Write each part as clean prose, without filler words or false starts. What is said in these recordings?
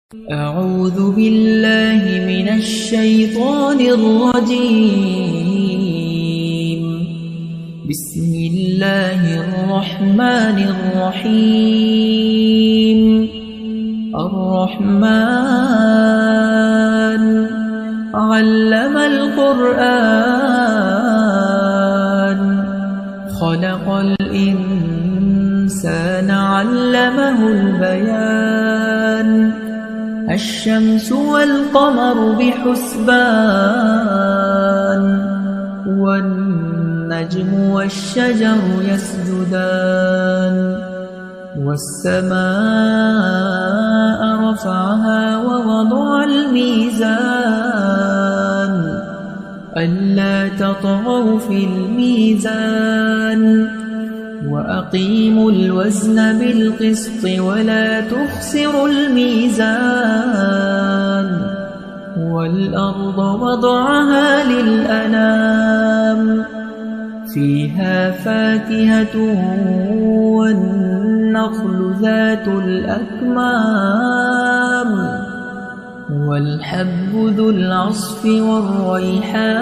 أعوذ بالله من الشيطان الرجيم. بسم الله الرحمن الرحيم. الرحمن علم القرآن خلق الإنسان علمه البيان. الشمس والقمر بحسبان والنجم والشجر يسجدان. والسماء رفعها ووضع الميزان ألا تطغوا في الميزان وأقيموا الوزن بالقسط ولا تخسروا الميزان. والأرض وضعها للأنام فيها فاكهة والنخل ذات الأكمام والحب ذو العصف والريحان.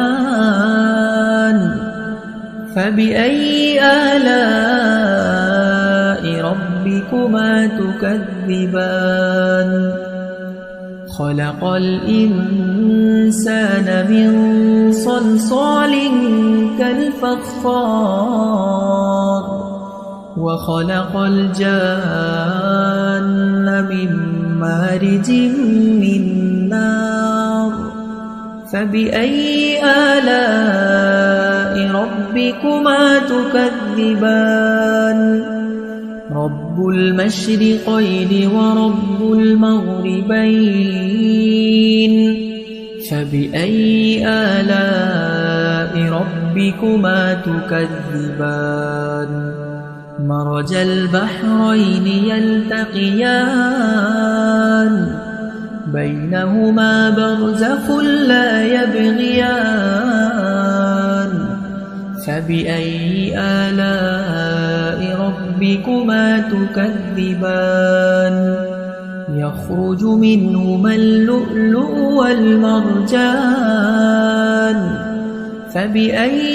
فبأي آلاء ربكما تكذبان؟ خلق الإنسان من صلصال كالفخار وخلق الجان من مارج من نار. فبأي آلاء ربكما تكذبان؟ رب المشرقين ورب المغربين. فبأي آلاء ربكما تكذبان؟ مرج البحرين يلتقيان بينهما برزخ لا يبغيان. فبأي آلاء ربكما تكذبان؟ يخرج منهما اللؤلؤ والمرجان. فبأي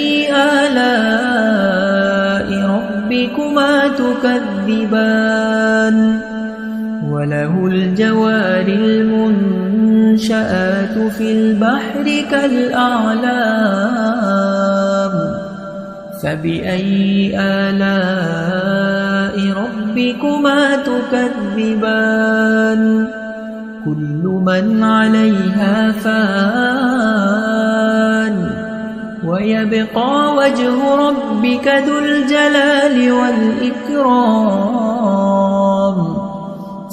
آلاء ربكما تكذبان؟ وله الجوار المنشآت في البحر كالأعلام. فبأي آلاء ربكما تكذبان؟ كل من عليها فان ويبقى وجه ربك ذو الجلال والإكرام.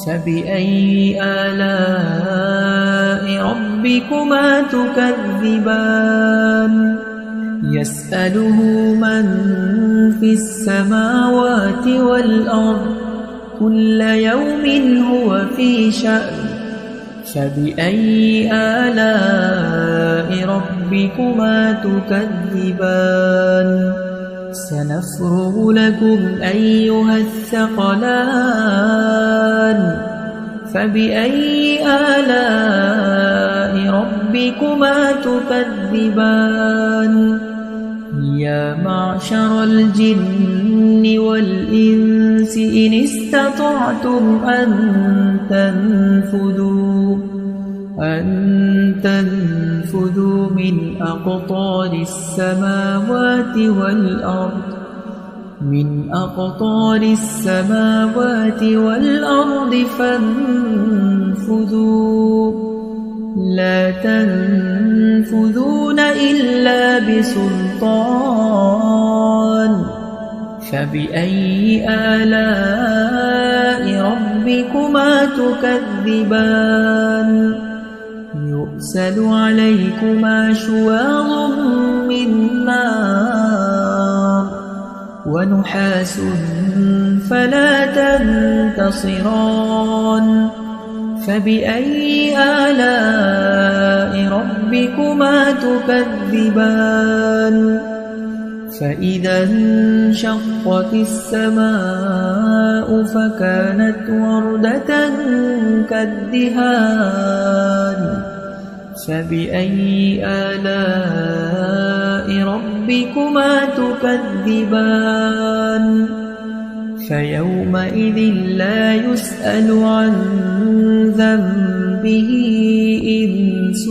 فبأي آلاء ربكما تكذبان؟ يسأله من في السماوات والأرض كل يوم هو في شأن. فبأي آلاء ربكما تكذبان؟ سنفرغ لكم أيها الثقلان. فبأي آلاء ربكما تكذبان؟ يا معشر الجن والإنس إن استطعتم أن تنفذوا من أقطار السماوات والأرض فانفذوا لا تنفذون إلا بسلطان. فبأي آلاء ربكما تكذبان؟ يرسل عليكما شواظ من نار ونحاس فلا تنتصران. فبأي آلاء ربكما تكذبان؟ فإذا انشقت السماء فكانت وردة كالدهان فبأي آلاء ربكما تكذبان فيومئذ لا يسأل عن ذنبه إنس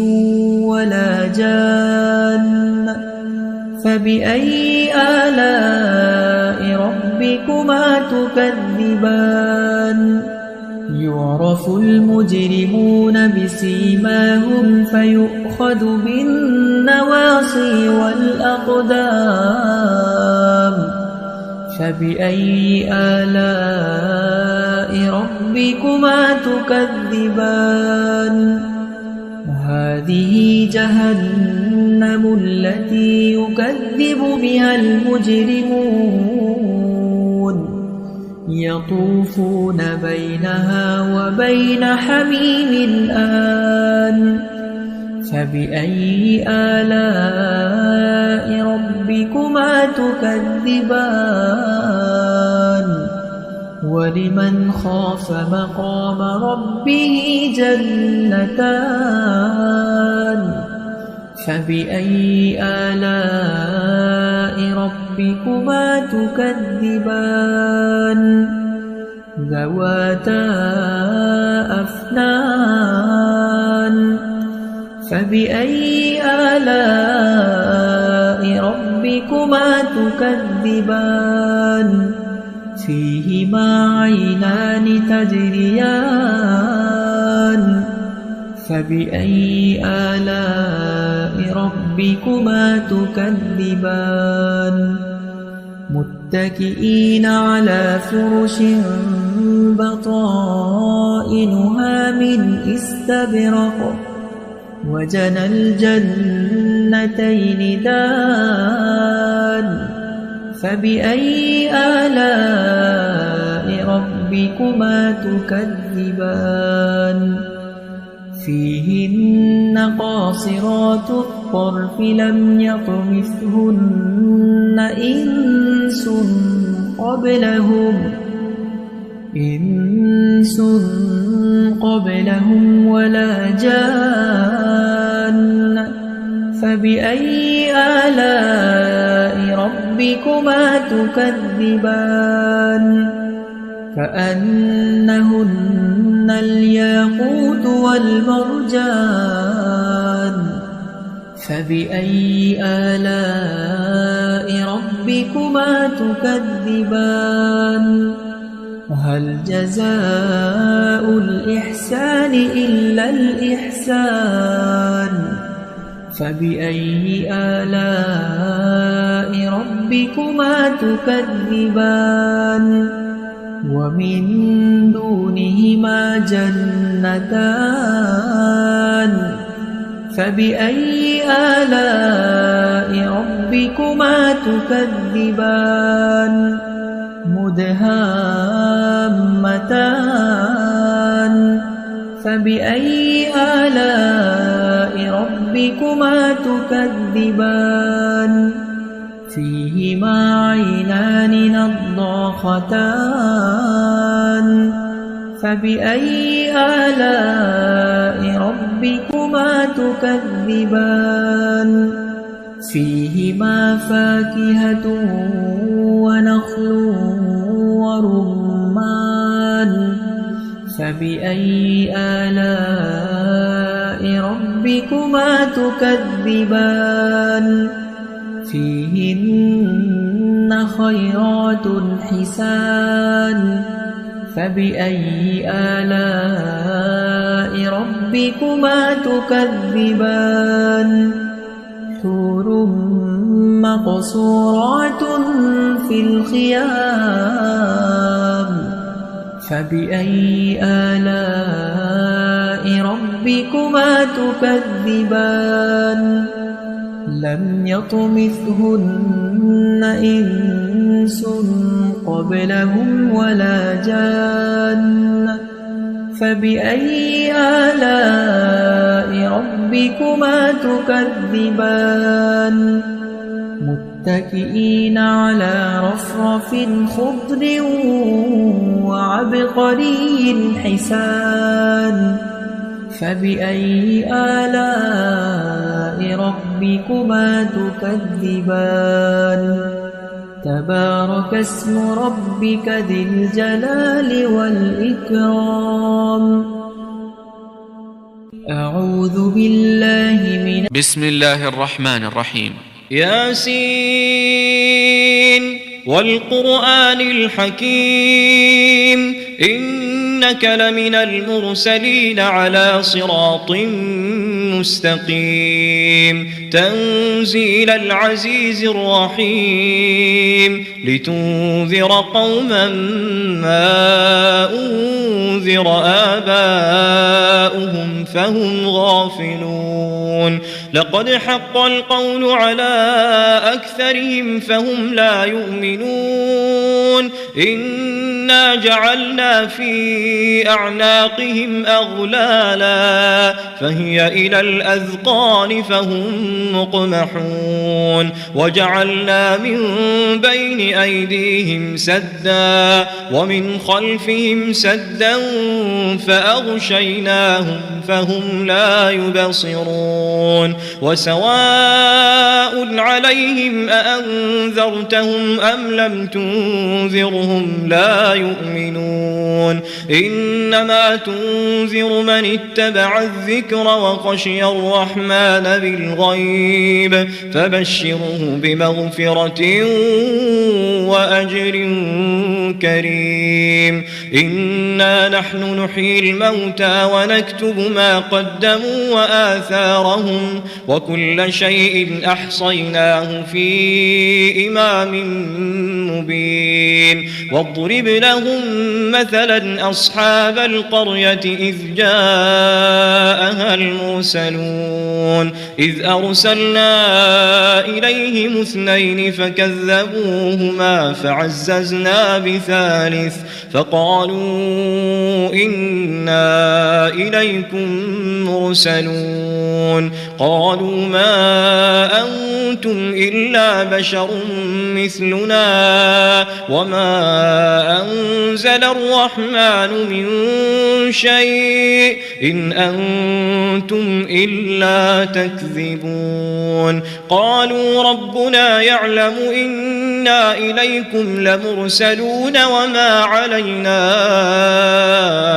ولا جان فبأي آلاء ربكما تكذبان يعرف المجرمون بسيماهم فيؤخذ بالنواصي والأقدام فبأي آلاء ربكما تكذبان هذه جهنم التي يكذب بها المجرمون يطوفون بينها وبين حميم آن فبأي آلاء ربكما تكذبان ولمن خاف مقام ربه جنتان فبأي آلاء ربكما تكذبان ذواتا أفنان فبأي آلاء ربكما تكذبان فيهما عينان تجريان فبأي آلاء ربكما تكذبان متكئين على فرش بطائنها من استبرق وجنى الجنتين دان فبأي آلاء ربكما تكذبان فيهن قاصرات الطرف لم يطمثهن إنس قبلهم ولا جان فبأي آلاء ربكما تكذبان كأنهن الياقوت والمرجان فبأي آلاء ربكما تكذبان هل جزاء الإحسان إلا الإحسان فبأي آلاء ربكما تكذبان ومن دونهما جنتان فبأي آلاء ربكما تكذبان مدهامتان فبأي آلاء ربكما تكذبان فيهما عينان نضاختان فبأي آلاء ربكما تكذبان فيهما فاكهة ونخل ورمان فبأي آلاء ربكما تكذبان فيهن خيرات حسان فبأي آلاء ربكما تكذبان حور مقصورات في الخيام فبأي آلاء ربكما تكذبان لم يطمثهن إنس قبلهم ولا جان فبأي آلاء ربكما تكذبان متكئين على رفرف خضر وعبقري حسان فبأي آلاء ربكما تكذبان تبارك اسم ربك ذي الجلال والإكرام أعوذ بالله من بسم الله الرحمن الرحيم ياسين والقرآن الحكيم إنك لمن المرسلين على صراط مستقيم تنزيل العزيز الرحيم لتنذر قوما ما أنذر آباؤهم فهم غافلون لقد حق القول على أكثرهم فهم لا يؤمنون إنا جعلنا في أعناقهم أغلالا فهي إلى الأذقان فهم مقمحون وجعلنا من بين أيديهم سدا ومن خلفهم سدا فأغشيناهم فهم لا يبصرون وسواء عليهم أأنذرتهم أم لم تنذرهم لا يؤمنون إنما تنذر من اتبع الذكر وخشي الرحمن بالغيب فبشره بمغفرة وأجر كريم إنا نحن نحيي الموتى ونكتب ما قدموا وآثارهم وكل شيء أحصيناه في إمام مبين واضرب لهم مثلا أصحاب القرية إذ جاءها المرسلون إذ أرسلنا إليهم اثنين فكذبوهما فعززنا بثالث فقالوا إنا إليكم مرسلون قالوا ما أنتم إلا بشر مثلنا وما أنزل الرحمن من شيء إن أنتم إلا تكذبون قالوا ربنا يعلم إنا إليكم لمرسلون وما علينا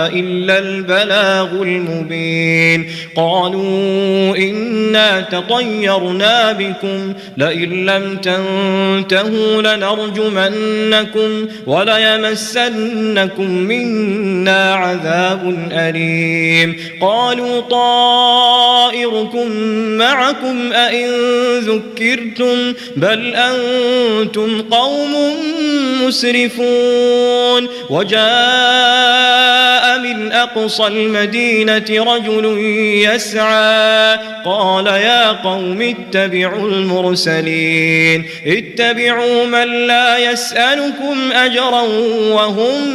إلا البلاغ المبين قالوا إنا تطيرنا بكم لئن لم تنتهوا لنرجمنكم وليمسنكم منا عذاب أليم قالوا طائركم معكم أئن ذكرتم بل أنتم قوم مسرفون وجاء من أقصى المدينة رجل يسعى قال يا قوم اتبعوا المرسلين اتبعوا من لا يسألكم أجرا وهم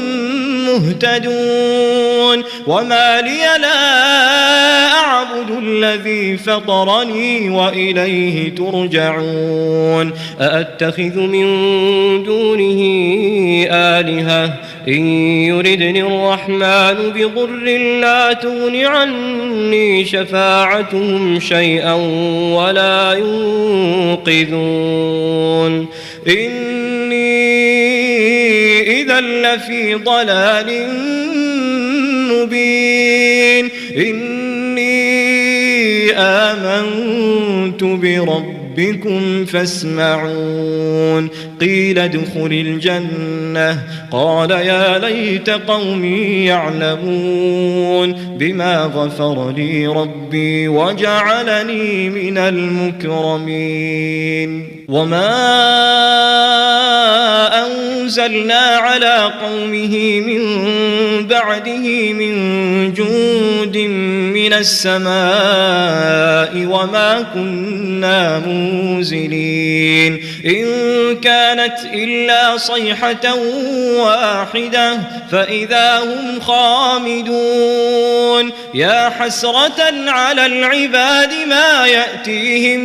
مهتدون وما لي لا أعبد الذي فطرني وإليه ترجعون أأتخذ من دونه آلهة إن يردني الرحمن بضر لا تغن عني شفاعتهم شيئا ولا ينقذون إني إذا لفي ضلال مبين إني آمنت بربكم فاسمعون قيل ادخل الجنة قال يا ليت قومي يعلمون بما غفر لي ربي وجعلني من المكرمين وما أنزلنا على قومه من بعده من جند من السماء وما كنا منزلين إن كان كانت إلا صيحة واحدة فإذا هم خامدون يا حسرة على العباد ما يأتيهم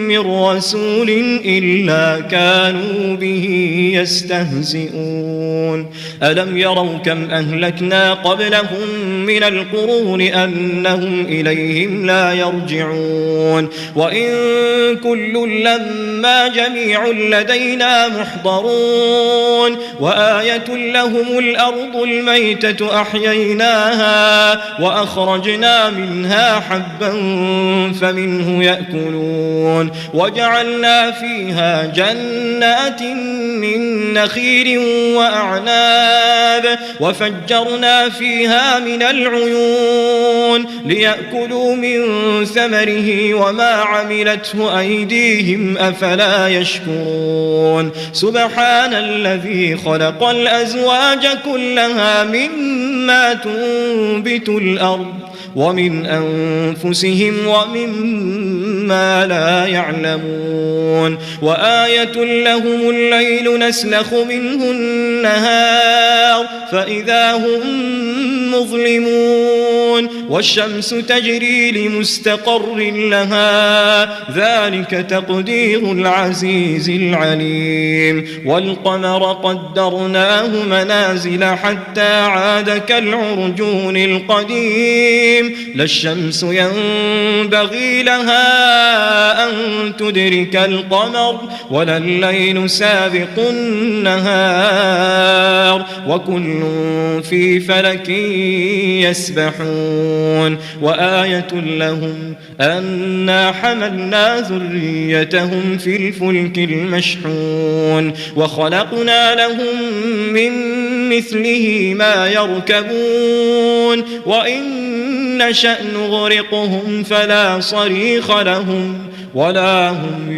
من رسول إلا كانوا به يستهزئون ألم يروا كم أهلكنا قبلهم من القرون أنهم إليهم لا يرجعون وإن كل لما جميع لدينا محضرون وآية لهم الأرض الميتة أحييناها وأخرجنا منها حبا فمنه يأكلون وجعلنا فيها جنات من نخيل وأعناب وفجرنا فيها من العيون ليأكلوا من ثمره وما عملته أيديهم أفلا يشكرون سبحان الذي خلق الأزواج كلها مما تنبت الأرض ومن أنفسهم ومما لا يعلمون وآية لهم الليل نسلخ منه النهار فإذا هم مظلمون والشمس تجري لمستقر لها ذلك تقدير العزيز العليم والقمر قدرناه منازل حتى عاد كالعرجون القديم لا الشمس ينبغي لها أن تدرك القمر ولا الليل سابق النهار وكل في فلك يسبحون وآية لهم أنا حملنا ذريتهم في الفلك المشحون وخلقنا لهم من مثله ما يركبون وإن نشأ نغرقهم فلا صريخ لهم ولا هم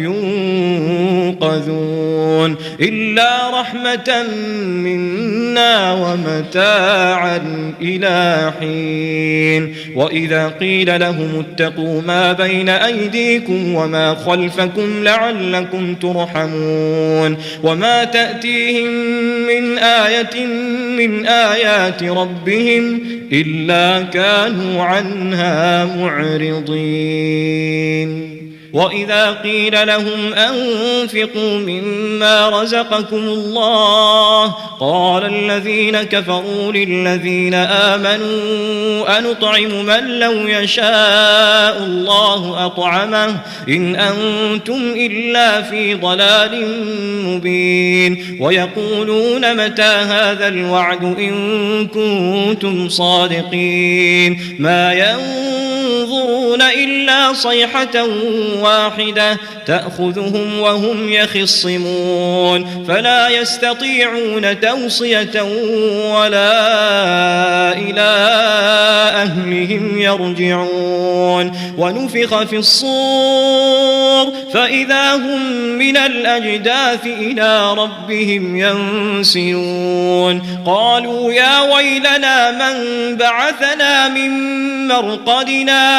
ينقذون إلا رحمة منا ومتاعا إلى حين وإذا قيل لهم اتقوا ما بين أيديكم وما خلفكم لعلكم ترحمون وما تأتيهم من آية من آيات ربهم إلا كانوا عنها معرضين وإذا قيل لهم أنفقوا مما رزقكم الله قال الذين كفروا للذين آمنوا أنطعم من لو يشاء الله أطعمه إن أنتم إلا في ضلال مبين ويقولون متى هذا الوعد إن كنتم صادقين ما ينظرون إلا صيحة واحدة تأخذهم وهم يخصمون فلا يستطيعون توصية ولا إلى أهلهم يرجعون ونفخ في الصور فإذا هم من الأجداث إلى ربهم ينسلون قالوا يا ويلنا من بعثنا من مرقدنا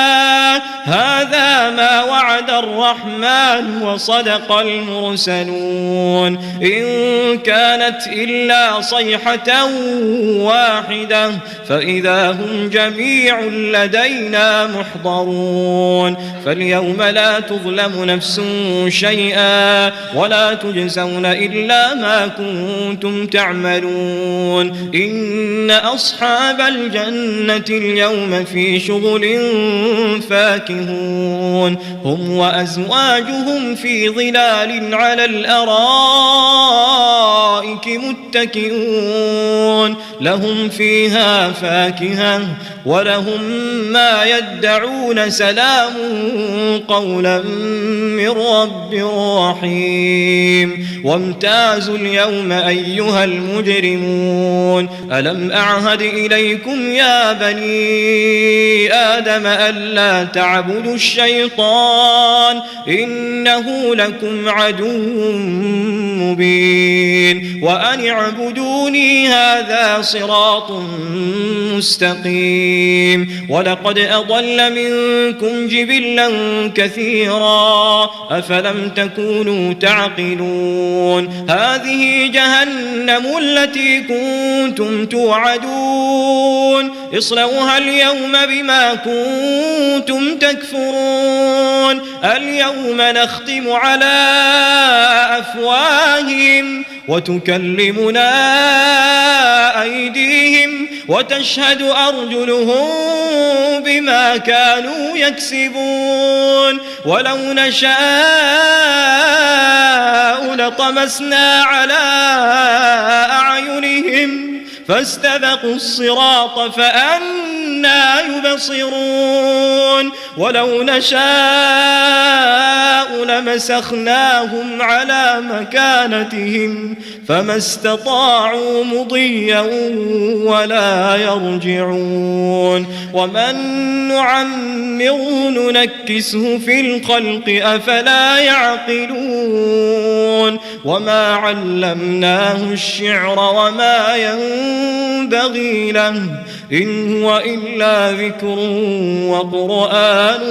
هذا ما وعد الرحمن وصدق المرسلون إن كانت إلا صيحة واحدة فإذا هم جميع لدينا محضرون فاليوم لا تظلم نفس شيئا ولا تجزون إلا ما كنتم تعملون إن أصحاب الجنة اليوم في شغل فاكهون هم وأزواجهم في ظلال على الأرائك متكئون لهم فيها فاكهة ولهم ما يدعون سلام قولا من رب رحيم وامتازوا اليوم أيها المجرمون ألم أعهد إليكم يا بني آدم ألا تعبدوا الشيطان إنه لكم عدو مبين وأن اعبدوني هذا صراط مستقيم ولقد أضل منكم جبلا كثيرا أفلم تكونوا تعقلون هذه جهنم التي كنتم توعدون اصلوها اليوم بما كنتم تكفرون اليوم نختم على أفواههم وتكلمنا أيديهم وتشهد أرجلهم بما كانوا يكسبون ولو نشاء لطمسنا على أعينهم فاستبقوا الصراط فأنى يبصرون ولو نشاء لمسخناهم على مكانتهم فما استطاعوا مضيا ولا يرجعون ومن نعمره ننكسه في الخلق أفلا يعقلون وما علمناه الشعر وما ينبغي له إن هو إلا ذكر وقرآن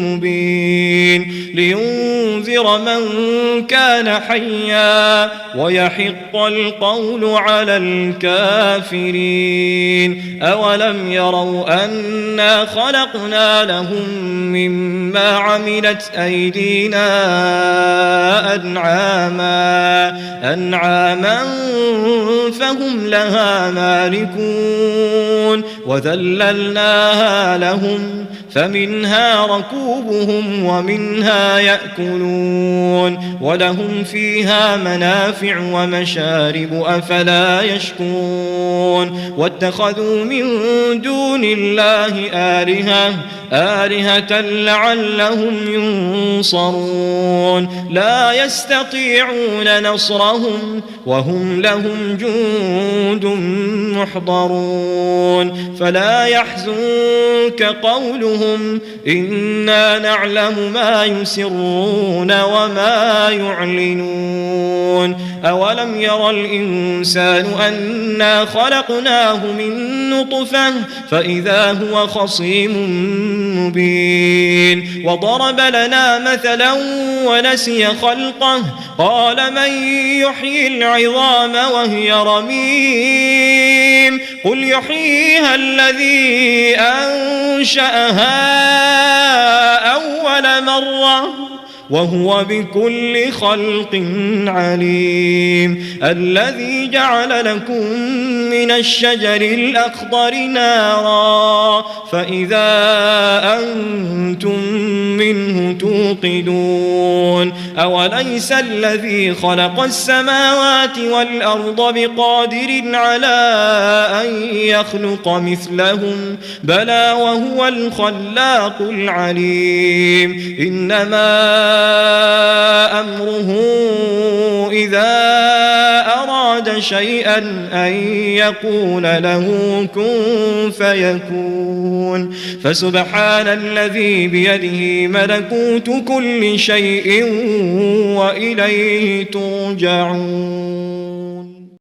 مبين لينذر من كان حيا ويحق القول على الكافرين أولم يروا أنا خلقنا لهم مما عملت أيدينا أنعاما فهم لها مالكون وذللناها لهم فمنها ركوبهم ومنها يأكلون ولهم فيها منافع ومشارب أفلا يشكرون واتخذوا من دون الله آلهة لعلهم ينصرون لا يستطيعون نصرهم وهم لهم جند محضرون فلا يحزنك قولهم إنا نعلم ما يسرون وما يعلنون أولم ير الإنسان أنا خلقناه من نطفة فإذا هو خصيم مبين وضرب لنا مثلا ونسي خلقه قال من يحيي العظام وهي رميم قل يحييها الذي أنشأها أول مرة وهو بكل خلق عليم الذي جعل لكم من الشجر الأخضر نارا فإذا أنتم منه توقدون أوليس الذي خلق السماوات والأرض بقادر على أن يخلق مثلهم بلى وهو الخلاق العليم إنما أمره إذا أراد شيئا أن يقول له كن فيكون فسبحان الذي بيده ملكوت كل شيء وإليه ترجعون